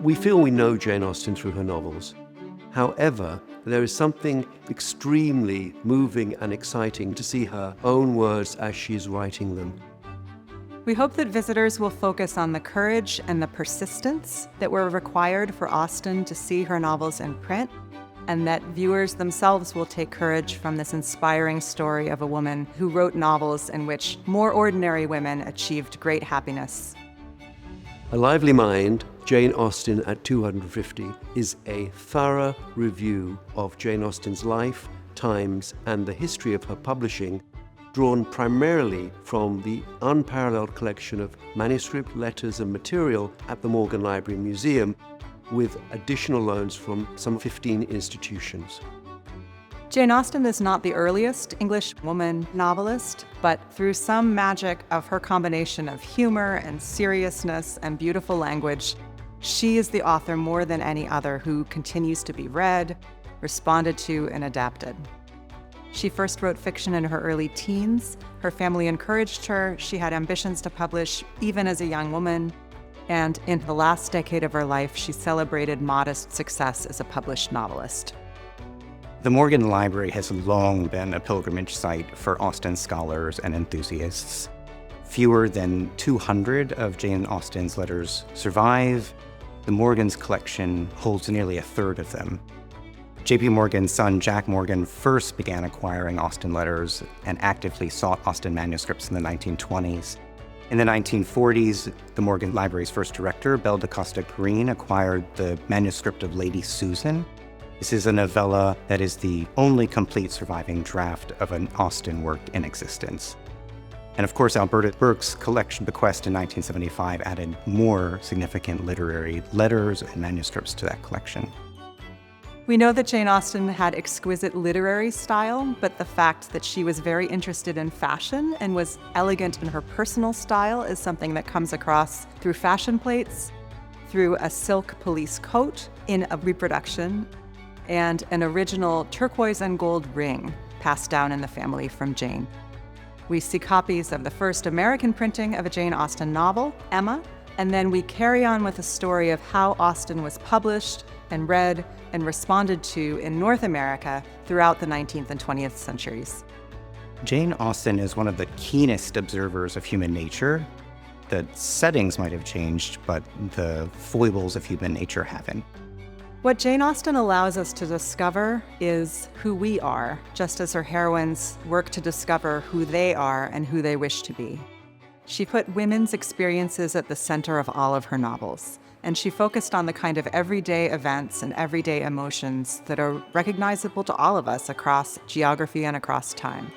We feel we know Jane Austen through her novels. However, there is something extremely moving and exciting to see her own words as she's writing them. We hope that visitors will focus on the courage and the persistence that were required for Austen to see her novels in print, and that viewers themselves will take courage from this inspiring story of a woman who wrote novels in which more ordinary women achieved great happiness. A Lively Mind, Jane Austen at 250, is a thorough review of Jane Austen's life, times, and the history of her publishing, drawn primarily from the unparalleled collection of manuscript, letters, and material at the Morgan Library Museum, with additional loans from some 15 institutions. Jane Austen is not the earliest English woman novelist, but through some magic of her combination of humor and seriousness and beautiful language, she is the author more than any other who continues to be read, responded to, and adapted. She first wrote fiction in her early teens. Her family encouraged her. She had ambitions to publish even as a young woman. And in the last decade of her life, she celebrated modest success as a published novelist. The Morgan Library has long been a pilgrimage site for Austen scholars and enthusiasts. Fewer than 200 of Jane Austen's letters survive. The Morgan's collection holds nearly a third of them. J.P. Morgan's son, Jack Morgan, first began acquiring Austen letters and actively sought Austen manuscripts in the 1920s. In the 1940s, the Morgan Library's first director, Belle DaCosta Green, acquired the manuscript of Lady Susan. This is a novella that is the only complete surviving draft of an Austen work in existence. And of course, Alberta Burke's collection bequest in 1975 added more significant literary letters and manuscripts to that collection. We know that Jane Austen had exquisite literary style, but the fact that she was very interested in fashion and was elegant in her personal style is something that comes across through fashion plates, through a silk police coat in a reproduction, and an original turquoise and gold ring passed down in the family from Jane. We see copies of the first American printing of a Jane Austen novel, Emma, and then we carry on with a story of how Austen was published and read and responded to in North America throughout the 19th and 20th centuries. Jane Austen is one of the keenest observers of human nature. The settings might have changed, but the foibles of human nature haven't. What Jane Austen allows us to discover is who we are, just as her heroines work to discover who they are and who they wish to be. She put women's experiences at the center of all of her novels, and she focused on the kind of everyday events and everyday emotions that are recognizable to all of us across geography and across time.